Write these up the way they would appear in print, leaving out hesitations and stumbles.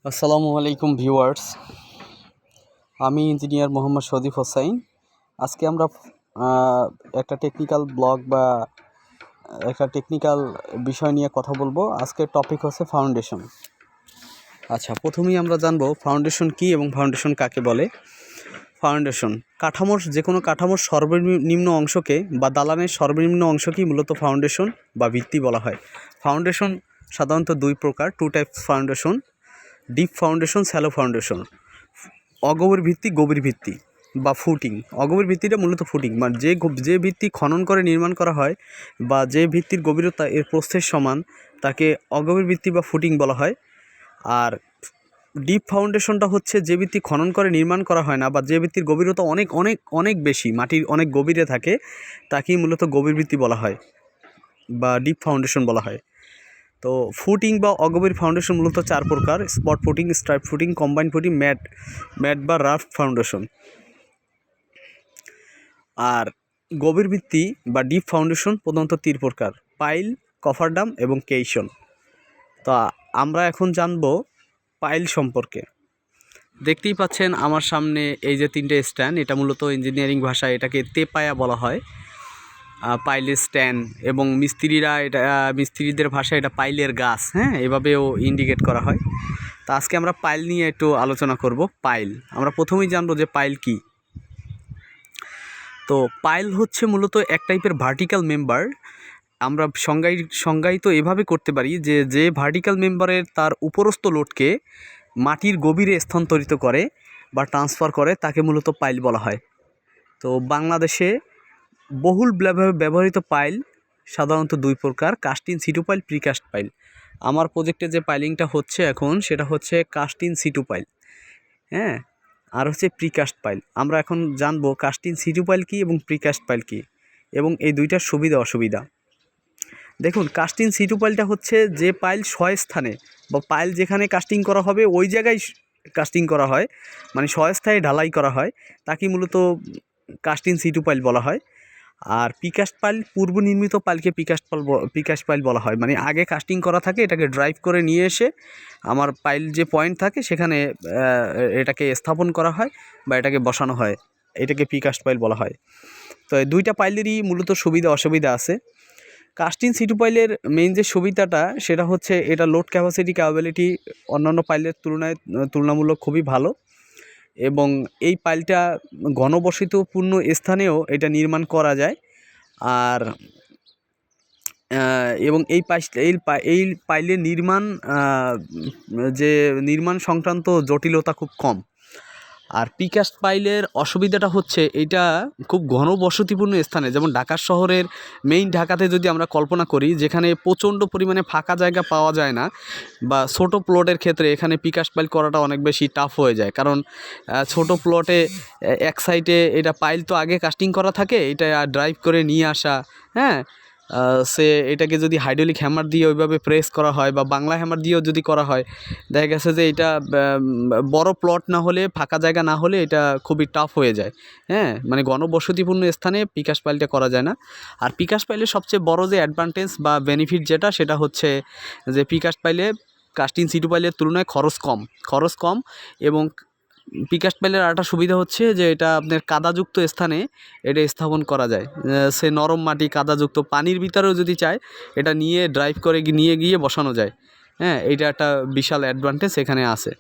আসসালামু আলাইকুম ভিউয়ার্স, আমি ইঞ্জিনিয়ার মোহাম্মদ সদীপ হোসাইন। আজকে আমরা একটা টেকনিক্যাল ব্লগ বা একটা টেকনিক্যাল বিষয় নিয়ে কথা বলবো। আজকের টপিক হচ্ছে ফাউন্ডেশন। আচ্ছা, প্রথমেই আমরা জানবো ফাউন্ডেশন কী এবং ফাউন্ডেশন কাকে বলে। ফাউন্ডেশন যে কোনো কাঠামোর সর্বনিম্ন অংশকে বা দালানের সর্বনিম্ন অংশকেই মূলত ফাউন্ডেশন বা ভিত্তি বলা হয়। ফাউন্ডেশন সাধারণত দুই প্রকার, two types foundation: deep foundation, shallow foundation. অগভীর ভিত্তি, গভীর ভিত্তি বা ফুটিং। অগভীর ভিত্তিটা মূলত ফুটিং, মানে যে ভিত্তি খনন করে নির্মাণ করা হয় বা যে ভিত্তির গভীরতা এর প্রস্থের সমান তাকে অগভীর ভিত্তি বা ফুটিং বলা হয়। আর ডিপ ফাউন্ডেশনটা হচ্ছে যে ভিত্তি খনন করে নির্মাণ করা হয় না বা যে ভিত্তির গভীরতা অনেক অনেক অনেক বেশি, মাটির অনেক গভীরে থাকে, তাকেই মূলত গভীর ভিত্তি বলা হয় বা ডিপ ফাউন্ডেশন বলা হয়। তো ফুটিং বা অগভীর ফাউন্ডেশন মূলত চার প্রকার: spot footing, stripe footing, combined footing, mat বা রাফ ফাউন্ডেশন। আর গভীর ভিত্তি বা ডিপ ফাউন্ডেশন প্রধানত তিন প্রকার: পাইল, কফারডাম এবং কেইশন। তো আমরা এখন জানব পাইল সম্পর্কে। দেখতেই পাচ্ছেন আমার সামনে এই যে তিনটে স্ট্যান্ড, এটা মূলত ইঞ্জিনিয়ারিং ভাষায় এটাকে তেপায়া বলা হয়, পাইলের স্ট্যান্ড। এবং মিস্ত্রিদের ভাষায় এটা পাইলের গাছ, এভাবেও ইন্ডিকেট করা হয়। তো আজকে আমরা পাইল নিয়ে একটু আলোচনা করব। পাইল আমরা প্রথমেই জানবো যে পাইল কি। তো পাইল হচ্ছে মূলত এক টাইপের ভার্টিক্যাল মেম্বার। আমরা সংজ্ঞায়িত এভাবে করতে পারি যে ভার্টিক্যাল মেম্বারের তার উপরস্থ লোডকে মাটির গভীরে স্থানান্তরিত করে বা ট্রান্সফার করে তাকে মূলত পাইল বলা হয়। তো বাংলাদেশে বহুল ব্যবহৃত পাইল সাধারণত দুই প্রকার: cast in situ pile, precast pile. আমার প্রজেক্টে যে পাইলিংটা হচ্ছে এখন সেটা হচ্ছে কাস্ট ইন সিটু পাইল, আর হচ্ছে প্রিকাস্ট পাইল। আমরা এখন জানবো কাস্ট ইন সিটু পাইল কী এবং প্রিকাস্ট পাইল কী এবং এই দুইটার সুবিধা অসুবিধা। দেখুন, কাস্ট ইন সিটু পাইলটা হচ্ছে যে পাইল স্বস্থানে বা পাইল যেখানে কাস্টিং করা হবে ওই জায়গায় কাস্টিং করা হয়, মানে স্বস্থানে ঢালাই করা হয়, তাকে মূলত কাস্ট ইন সিটু পাইল বলা হয়। আর প্রিকাস্ট পাইল, পূর্ব নির্মিত পাইলকে প্রিকাস্ট পাইল বলা হয়, মানে আগে কাস্টিং করা থাকে, এটাকে ড্রাইভ করে নিয়ে এসে আমার পাইল যে পয়েন্ট থাকে সেখানে এটাকে স্থাপন করা হয় বা এটাকে বসানো হয়, এটাকে প্রিকাস্ট পাইল বলা হয়। তো এই দুইটা পাইলেরই মূলত সুবিধা অসুবিধা আছে। কাস্ট ইন সিটু পাইলের মেইন যে সুবিধাটা সেটা হচ্ছে এটা লোড ক্যাপাবিলিটি অন্যান্য পাইলের তুলনামূলক খুবই ভালো, এবং এই পাইলটা ঘনবসতিপূর্ণ স্থানেও এটা নির্মাণ করা যায়। আর এবং এই পাইলের নির্মাণ সংক্রান্ত জটিলতা খুব কম। আর প্রিকাস্ট পাইলের অসুবিধাটা হচ্ছে এটা খুব ঘনবসতিপূর্ণ স্থানে, যেমন ঢাকা শহরের মেইন ঢাকাতে যদি আমরা কল্পনা করি, যেখানে প্রচণ্ড পরিমাণে ফাঁকা জায়গা পাওয়া যায় না বা ছোটো প্লটের ক্ষেত্রে এখানে প্রিকাস্ট পাইল করাটা অনেক বেশি টাফ হয়ে যায়। কারণ ছোটো প্লটে এক সাইডে এটা পাইল তো আগে কাস্টিং করা থাকে, এটা ড্রাইভ করে নিয়ে আসা, এটাকে যদি হাইড্রোলিক হ্যামার দিয়ে ওইভাবে প্রেস করা হয় বা বাংলা হ্যামার দিয়েও যদি করা হয়, দেখা গেছে যে এটা বড় প্লট না হলে, ফাঁকা জায়গা না হলে এটা খুবই টাফ হয়ে যায়। মানে ঘনবসতিপূর্ণ স্থানে প্রিকাস্ট পাইলটা করা যায় না। আর প্রিকাস্ট পাইলের সবচেয়ে বড় যে অ্যাডভান্টেজ বা বেনিফিট সেটা হচ্ছে যে প্রিকাস্ট পাইলে কাস্ট ইন সিটু পাইলের তুলনায় খরচ কম এবং প্রিকাস্ট পাইলের আরেকটা সুবিধা হচ্ছে যে এটা আপনার কাদাযুক্ত স্থানে এটা স্থাপন করা যায়। সে নরম মাটি, কাদাযুক্ত পানির ভিতরেও যদি চায় এটা নিয়ে ড্রাইভ করে নিয়ে গিয়ে বসানো যায়। এইটা একটা বিশাল অ্যাডভান্টেজ এখানে আছে।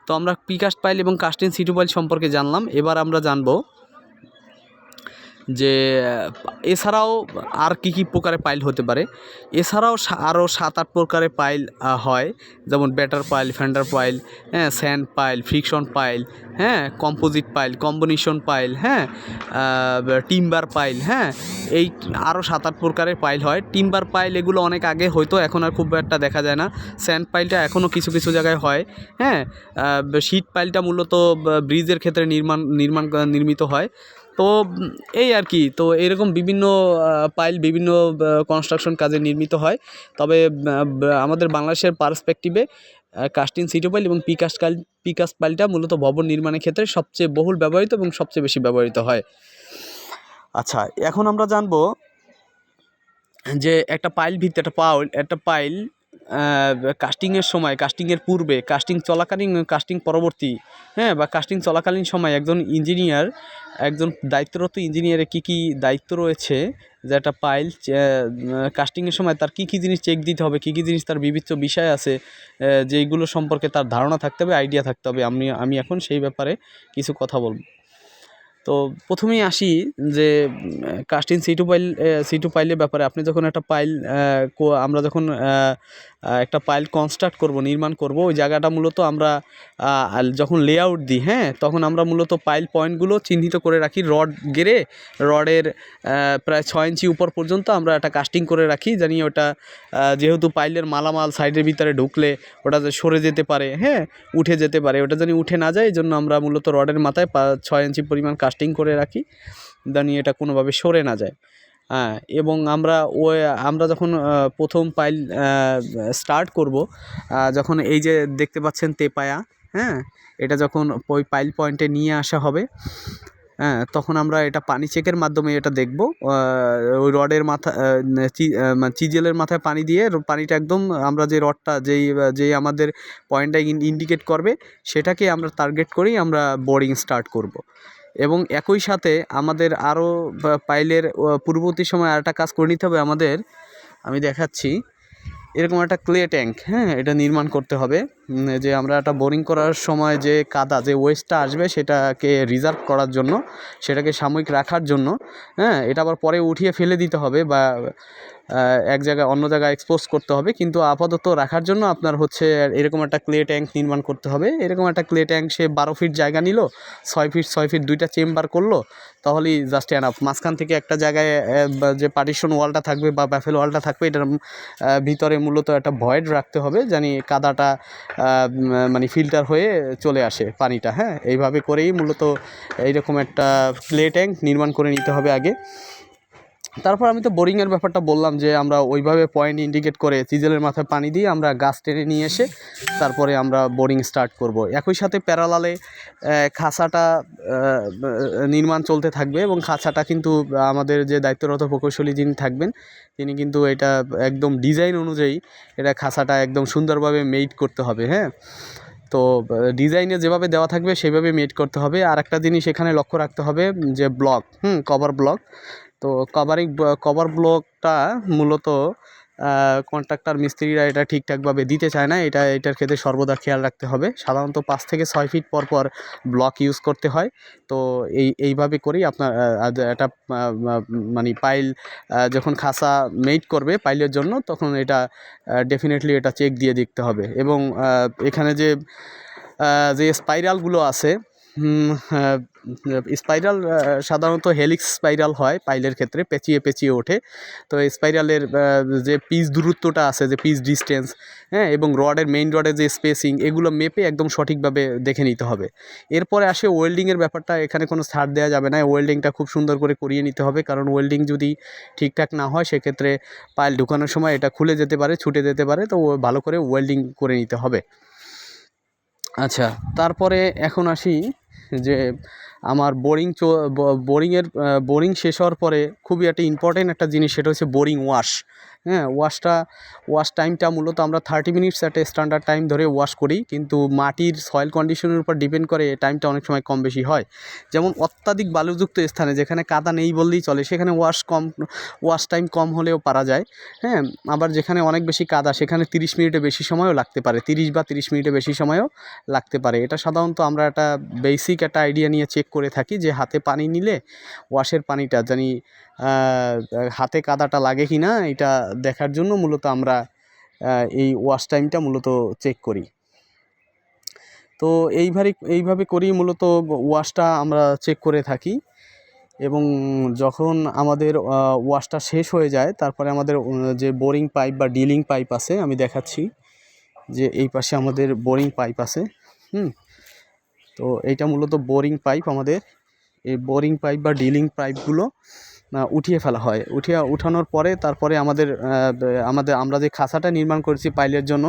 তো আমরা প্রিকাস্ট পাইল এবং কাস্ট ইন সিটু পাইল সম্পর্কে জানলাম। এবার আমরা জানবো যে এছাড়াও আর কি প্রকারের পাইল হতে পারে। এছাড়াও আরও 7-8 প্রকারের পাইল হয়, যেমন batter pile, fender pile, sand pile, friction pile, composite pile, combination pile, timber pile, এই আরও 7-8 প্রকারের পাইল হয়। টিম্বার পাইল এগুলো অনেক আগে হয়তো, এখন আর খুব একটা দেখা যায় না। স্যান্ড পাইলটা এখনও কিছু কিছু জায়গায় হয়। শীট পাইলটা মূলত ব্রিজের ক্ষেত্রে নির্মিত হয়। তো এই আর কি। তো এরকম বিভিন্ন পাইল বিভিন্ন কনস্ট্রাকশন কাজে নির্মিত হয়। তবে আমাদের বাংলাদেশের পার্সপেক্টিভে কাস্ট ইন সিটু পাইল এবং প্রিকাস্ট পাইলটা মূলত ভবন নির্মাণের ক্ষেত্রে সবচেয়ে বহুল ব্যবহৃত এবং সবচেয়ে বেশি ব্যবহৃত হয়। আচ্ছা, এখন আমরা জানবো যে একটা পাইল কাস্টিংয়ের সময়, কাস্টিংয়ের পূর্বে, কাস্টিং চলাকালীন, কাস্টিং পরবর্তী, হ্যাঁ, বা কাস্টিং চলাকালীন সময় একজন ইঞ্জিনিয়ার, একজন দায়িত্বরত ইঞ্জিনিয়ারের কী কী দায়িত্ব রয়েছে, যে একটা পাইল কাস্টিংয়ের সময় তার কী কী জিনিস চেক দিতে হবে, কী কী জিনিস তার বিবিধ বিষয় আছে, যেইগুলো সম্পর্কে তার ধারণা থাকতে হবে, আইডিয়া থাকতে হবে। আমি এখন সেই ব্যাপারে কিছু কথা বলব। তো প্রথমেই আসি যে কাস্টিং সি টু পাইলের ব্যাপারে। আপনি যখন একটা পাইল আমরা যখন একটা পাইল কনস্ট্রাক্ট করব, নির্মাণ করব, ওই জায়গাটা মূলত আমরা যখন লেআউট দিই, হ্যাঁ, তখন আমরা মূলত পাইল পয়েন্টগুলো চিহ্নিত করে রাখি। রড গেড়ে রডের প্রায় 6 ইঞ্চি উপর পর্যন্ত আমরা একটা কাস্টিং করে রাখি, জানি ওটা যেহেতু পাইলের মালামাল সাইডের ভিতরে ঢুকলে ওটা যে সরে যেতে পারে, হ্যাঁ, উঠে যেতে পারে, ওটা যেন উঠে না যায়, এই জন্য আমরা মূলত রডের মাথায় 6 ইঞ্চি পরিমাণ কাস্টিং করে রাখি, জানি এটা কোনোভাবে সরে না যায়। হ্যাঁ, এবং আমরা যখন প্রথম পাইল স্টার্ট করব, যখন এই যে দেখতে পাচ্ছেন তেপায়া, হ্যাঁ, এটা যখন ওই পাইল পয়েন্টে নিয়ে আসা হবে, হ্যাঁ, তখন আমরা এটা পানি চেকের মাধ্যমে এটা দেখব। ওই রডের মাথা চিজেলের মাথায় পানি দিয়ে পানিটা একদম আমরা যে রডটা যেই আমাদের পয়েন্টটা ইন্ডিকেট করবে, সেটাকে আমরা টার্গেট করেই আমরা বোরিং স্টার্ট করব। এবং একই সাথে আমাদের আরও পাইলের পূর্ববর্তী সময় আরেকটা কাজ করে নিতে হবে আমাদের। আমি দেখাচ্ছি, এরকম একটা ক্লে ট্যাঙ্ক, হ্যাঁ, এটা নির্মাণ করতে হবে। যে আমরা একটা বোরিং করার সময় যে কাদা, যে ওয়েস্টটা আসবে, সেটাকে রিজার্ভ করার জন্য, সেটাকে সাময়িক রাখার জন্য, হ্যাঁ, এটা আবার পরে উঠিয়ে ফেলে দিতে হবে বা এক জায়গায় অন্য জায়গায় এক্সপোজ করতে হবে, কিন্তু আপাতত রাখার জন্য আপনার হচ্ছে এরকম একটা ক্লে ট্যাঙ্ক নির্মাণ করতে হবে। এরকম একটা ক্লে ট্যাঙ্ক সে 12 ফিট জায়গা নিল, 6 ফিট 2টা চেম্বার করলো, তাহলেই জাস্ট এনাফ। মাঝখান থেকে একটা জায়গায় যে পার্টিশন ওয়ালটা থাকবে বা ব্যাফেল ওয়ালটা থাকবে, এটার ভিতরে মূলত একটা ভয়েড রাখতে হবে, জানি কাদাটা মানে ফিল্টার হয়ে চলে আসে পানিটা, হ্যাঁ, এইভাবে করেই মূলত এইরকম একটা ক্লে ট্যাঙ্ক নির্মাণ করে নিতে হবে আগে। তারপর আমি তো বোরিংয়ের ব্যাপারটা বললাম, যে আমরা ওইভাবে পয়েন্ট ইন্ডিকেট করে চিজেলের মাথায় পানি দিয়ে আমরা গাছ টেনে নিয়ে এসে তারপরে আমরা বোরিং স্টার্ট করব। একই সাথে প্যারালালে খাঁচাটা নির্মাণ চলতে থাকবে, এবং খাঁচাটা কিন্তু আমাদের যে দায়িত্বরত প্রকৌশলী যিনি থাকবেন, তিনি কিন্তু এটা একদম ডিজাইন অনুযায়ী এটা খাঁচাটা একদম সুন্দরভাবে মেড করতে হবে, হ্যাঁ। তো ডিজাইনে যেভাবে দেওয়া থাকবে সেভাবে মেড করতে হবে। আর একটা জিনিস এখানে লক্ষ্য রাখতে হবে, যে ব্লক, কভার ব্লক। তো কভার ব্লকটা মূলত কন্ট্রাক্টর মিস্ত্রিরা এটা ঠিকঠাকভাবে দিতে চায় না, এটার ক্ষেত্রে সর্বদা খেয়াল রাখতে হবে। সাধারণত 5 থেকে 6 ফিট পর পর ব্লক ইউজ করতে হয়। তো এইভাবে করেই আপনার একটা মানে পাইল যখন খাঁচা মেড করবে পাইলের জন্য, তখন এটা ডেফিনেটলি এটা চেক দিয়ে দেখতে হবে। এবং এখানে যে স্পাইরালগুলো আছে, স্পাইরাল সাধারণত হেলিক্স স্পাইরাল হয় পাইলের ক্ষেত্রে, পেঁচিয়ে ওঠে। তো স্পাইরালের যে পিচ দূরত্বটা আছে, যে পিচ ডিস্টেন্স, হ্যাঁ, এবং মেইন রডের যে স্পেসিং, এগুলো মেপে একদম সঠিকভাবে দেখে নিতে হবে। এরপরে আসে ওয়েল্ডিংয়ের ব্যাপারটা। এখানে কোনো ছাড় দেওয়া যাবে না, ওয়েল্ডিংটা খুব সুন্দর করে করিয়ে নিতে হবে, কারণ ওয়েল্ডিং যদি ঠিকঠাক না হয়, সেক্ষেত্রে পাইল ঢুকানোর সময় এটা খুলে যেতে পারে, ছুটে যেতে পারে। তো ভালো করে ওয়েল্ডিং করে নিতে হবে। আচ্ছা, তারপরে এখন আসি যে আমার বোরিং শেষ হওয়ার পরে খুবই একটা ইম্পর্টেন্ট একটা জিনিস, সেটা হচ্ছে বোরিং ওয়াশ। হ্যাঁ, ওয়াশ টাইমটা মূলত আমরা 30 মিনিটস একটা স্ট্যান্ডার্ড টাইম ধরে ওয়াশ করি, কিন্তু মাটির সয়েল কন্ডিশনের উপর ডিপেন্ড করে এই টাইমটা অনেক সময় কম বেশি হয়। যেমন অত্যাধিক বালুযুক্ত স্থানে, যেখানে কাদা নেই বললেই চলে, সেখানে ওয়াশ টাইম কম হলেও পারা যায়। হ্যাঁ, আবার যেখানে অনেক বেশি কাদা, সেখানে 30 মিনিটের বেশি সময়ও লাগতে পারে, 30 মিনিটের বেশি সময়ও লাগতে পারে। এটা সাধারণত আমরা একটা বেসিক একটা আইডিয়া নিয়ে চেক করে থাকি, যে হাতে পানি নিলে ওয়াশের পানিটা জানি হাতে কাদাটা লাগে কি না, এটা দেখার জন্য মূলত আমরা এই ওয়াশ টাইমটা মূলত চেক করি। তো এইভাবে করি মূলত ওয়াশটা আমরা চেক করে থাকি। এবং যখন আমাদের ওয়াশটা শেষ হয়ে যায়, তারপরে আমাদের যে বোরিং পাইপ বা ডিলিং পাইপ আছে, আমি দেখাচ্ছি যে এই পাশে আমাদের বোরিং পাইপ আছে। তো এইটা মূলত বোরিং পাইপ আমাদের। এই বোরিং পাইপ বা ডিলিং পাইপগুলো উঠিয়ে ফেলা হয়। উঠানোর পরে তারপরে আমরা যে খাঁচাটা নির্মাণ করেছি পাইলের জন্য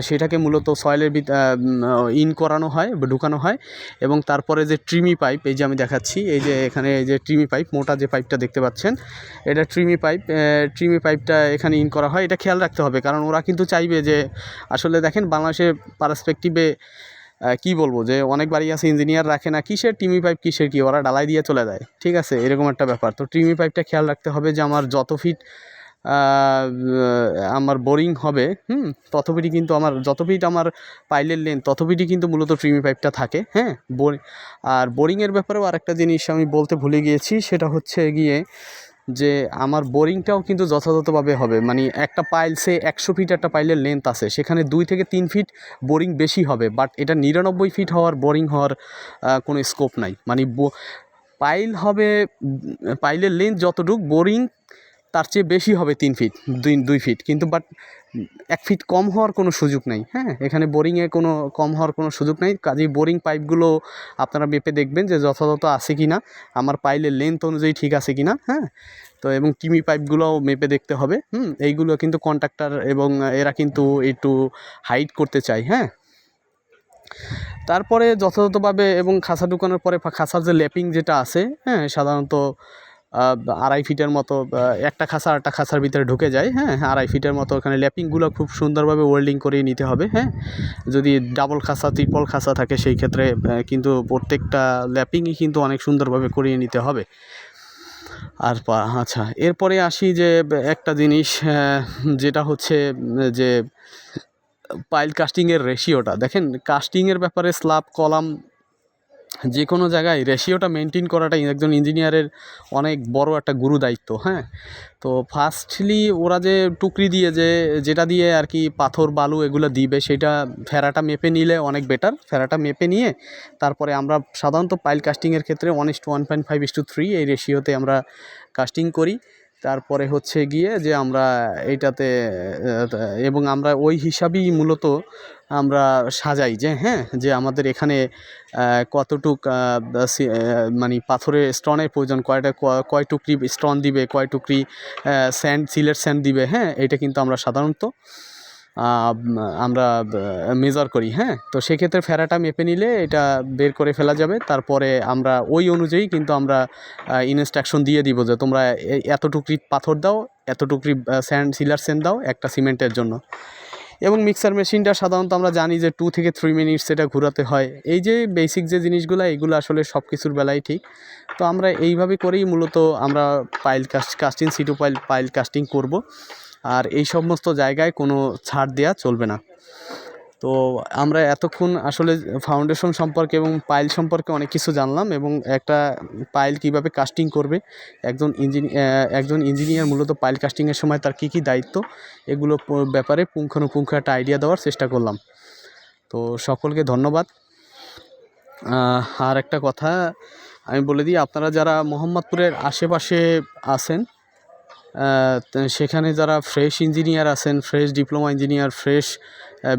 সেটাকে মূলত সয়েলের ইন করানো হয় বা ঢুকানো হয়, এবং তারপরে যে ট্রিমি পাইপ, এই যে আমি দেখাচ্ছি, এই যে এখানে এই যে ট্রিমি পাইপ, মোটা যে পাইপটা দেখতে পাচ্ছেন, এটা ট্রিমি পাইপটা এখানে ইন করা হয়। এটা খেয়াল রাখতে হবে, কারণ ওরা কিন্তু চাইবে যে, আসলে দেখেন বাংলাদেশের পার্সপেক্টিভে কি বলবো, যে অনেক বাড়ি আছে ইঞ্জিনিয়ার রাখে না, কিসের টিমি পাইপ কিসের কি, ওরা ডালাই দিয়ে চলে যায়, ঠিক আছে, এরকম একটা ব্যাপার। তো টিমি পাইপটা খেয়াল রাখতে হবে যে আমার যত ফিট আমার বোরিং হবে, যত ফিট আমার পাইলের লেন্থ, তত ফিটই কিন্তু মূলত ট্রিমি পাইপটা থাকে। হ্যাঁ, আর বোরিংয়ের ব্যাপারেও আরেকটা জিনিস আমি বলতে ভুলে গিয়েছি, সেটা হচ্ছে গিয়ে যে আমার বোরিংটাও কিন্তু যথাযথভাবে হবে। মানে একটা পাইলসে 100 ফিট একটা পাইলের লেন্থ আছে, সেখানে 2 থেকে 3 ফিট বোরিং বেশি হবে, বাট এটা 99 ফিট হওয়ার বোরিং হওয়ার কোনো স্কোপ নাই। মানে পাইলের লেন্থ যতটুক, বোরিং তার চেয়ে বেশি হবে 2 ফিট, কিন্তু বাট 1 ফিট কম হওয়ার কোনো সুযোগ নেই। হ্যাঁ, এখানে বোরিংয়ে কোনো কম হওয়ার কোনো সুযোগ নেই। কাজেই বোরিং পাইপগুলো আপনারা মেপে দেখবেন যে যথাযথ আছে কি না, আমার পাইলের লেন্থ অনুযায়ী ঠিক আছে কি না। হ্যাঁ, তো এবং টিমি পাইপগুলোও মেপে দেখতে হবে। এইগুলো কিন্তু কন্ট্রাক্টর এবং এরা কিন্তু একটু হাইড করতে চায়। হ্যাঁ, তারপরে যথাযথভাবে এবং খাঁচা ঢুকানোর পরে খাঁচার যে ল্যাপিং যেটা আছে, হ্যাঁ, সাধারণত 2.5 ফিটের মতো, একটা খাঁচা আরেকটা খাঁচার ভিতরে ঢুকে যায়। হ্যাঁ, 2.5 ফিটের মতো ওখানে ল্যাপিংগুলো খুব সুন্দরভাবে ওয়েল্ডিং করিয়ে নিতে হবে। হ্যাঁ, যদি ডাবল খাঁচা ট্রিপল খাঁচা থাকে সেই ক্ষেত্রে কিন্তু প্রত্যেকটা ল্যাপিংই কিন্তু অনেক সুন্দরভাবে করিয়ে নিতে হবে। আর আচ্ছা, এরপরে আসি যে একটা জিনিস, যেটা হচ্ছে যে পাইল কাস্টিংয়ের রেশিওটা দেখেন। কাস্টিংয়ের ব্যাপারে স্ল্যাব কলাম যে কোনো জায়গায় রেশিওটা মেনটেন করাটা একজন ইঞ্জিনিয়ারের অনেক বড় একটা গুরু দায়িত্ব। হ্যাঁ, তো ফার্স্টলি ওরা যে টুকরি দিয়ে যেটা দিয়ে আর কি পাথর বালু এগুলো দিবে, সেটা ফেরাটা মেপে নিলে অনেক বেটার। ফেরাটা মেপে নিয়ে তারপরে আমরা সাধারণত পাইল কাস্টিংয়ের ক্ষেত্রে 1:1.5:3 এই রেশিওতে আমরা কাস্টিং করি। তারপরে হচ্ছে গিয়ে যে আমরা এইটাতে এবং আমরা ওই হিসাবেই মূলত আমরা সাজাই যে, হ্যাঁ, যে আমাদের এখানে কতটুক মানে পাথরের স্টোনের প্রয়োজন, কয় টুকরি স্টোন দিবে, কয় টুকরি সিলেট স্যান্ড দিবে। হ্যাঁ, এটা কিন্তু আমরা সাধারণত আমরা মেজার করি। হ্যাঁ, তো সেক্ষেত্রে ফেরাটা মেপে নিলে এটা বের করে ফেলা যাবে। তারপরে আমরা ওই অনুযায়ী কিন্তু আমরা ইনস্ট্রাকশন দিয়ে দিব যে তোমরা এত টুকরি পাথর দাও, এত টুকরি সিলার স্যান্ড দাও একটা সিমেন্টের জন্য। এবং মিক্সার মেশিনটা সাধারণত আমরা জানি যে 2 থেকে 3 মিনিটস এটা ঘোরাতে হয়। এই যে বেসিক যে জিনিসগুলো, এগুলো আসলে সব কিছুর বেলায় ঠিক। তো আমরা এইভাবে করেই মূলত আমরা পাইল কাস্টিং, সিটু পাইল কাস্টিং করব। আর এই সমস্ত জায়গায় কোনো ছাড় দেওয়া চলবে না। তো আমরা এতক্ষণ আসলে ফাউন্ডেশন সম্পর্কে এবং পাইল সম্পর্কে অনেক কিছু জানলাম, এবং একটা পাইল কিভাবে কাস্টিং করবে, একজন ইঞ্জিনিয়ার মূলত পাইল কাস্টিংয়ের সময় তার কী কী দায়িত্ব, এগুলো ব্যাপারে পুঙ্খানুপুঙ্খ একটা আইডিয়া দেওয়ার চেষ্টা করলাম। তো সকলকে ধন্যবাদ। আর একটা কথা আমি বলে দিই, আপনারা যারা মোহাম্মদপুরের আশেপাশে আছেন, সেখানে যারা ফ্রেশ ইঞ্জিনিয়ার আছেন, fresh diploma engineer, fresh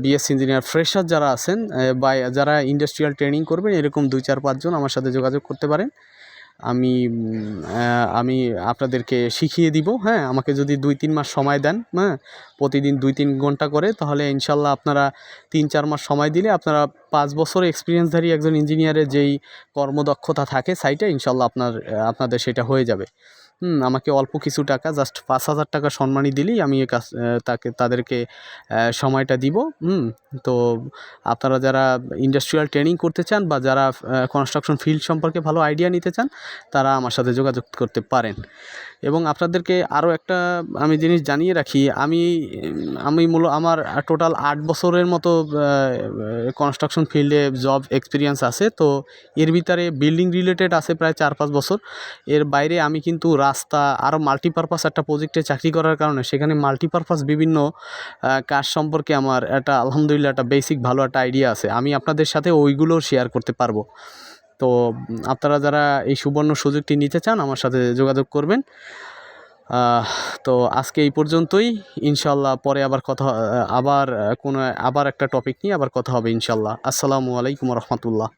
BSc engineer, fresher যারা আছেন, বা যারা ইন্ডাস্ট্রিয়াল ট্রেনিং করবেন, এরকম 2-4-5 জন আমার সাথে যোগাযোগ করতে পারেন। আমি আপনাদেরকে শিখিয়ে দিব। হ্যাঁ, আমাকে যদি 2-3 মাস সময় দেন, হ্যাঁ, প্রতিদিন 2-3 ঘন্টা করে, তাহলে ইনশাল্লাহ আপনারা 3-4 মাস সময় দিলে আপনারা 5 বছর এক্সপিরিয়েন্সধারী একজন ইঞ্জিনিয়ারের যেই কর্মদক্ষতা থাকে সাইটে, ইনশাল্লাহ আপনাদের সেটা হয়ে যাবে। আমাকে অল্প কিছু টাকা, জাস্ট 5,000 টাকা সম্মানী দিলেই আমি তাদেরকে সময়টা দিব। তো আপনারা যারা ইন্ডাস্ট্রিয়াল ট্রেনিং করতে চান বা যারা কনস্ট্রাকশন ফিল্ড সম্পর্কে ভালো আইডিয়া নিতে চান, তারা আমার সাথে যোগাযোগ করতে পারেন। এবং আপনাদেরকে আরও একটা আমি জিনিস জানিয়ে রাখি, আমি আমার টোটাল 8 বছরের মতো কনস্ট্রাকশন ফিল্ডে জব এক্সপিরিয়েন্স আছে। তো এর ভিতরে বিল্ডিং রিলেটেড আছে প্রায় 4-5 বছর। এর বাইরে আমি কিন্তু রাস্তা আরও মাল্টিপারপাস একটা প্রজেক্টে চাকরি করার কারণে সেখানে মাল্টিপারপাস বিভিন্ন কাজ সম্পর্কে আমার আলহামদুলিল্লাহ একটা বেসিক ভালো একটা আইডিয়া আছে। আমি আপনাদের সাথে ওইগুলোও শেয়ার করতে পারবো। তো আপনারা যারা এই সুবর্ণ সুযোগটি নিতে চান, আমার সাথে যোগাযোগ করবেন। তো আজকে এই পর্যন্তই। ইনশাল্লাহ পরে আবার একটা টপিক নিয়ে আবার কথা হবে ইনশাল্লাহ। আসসালামু আলাইকুম রহমতুল্লাহ।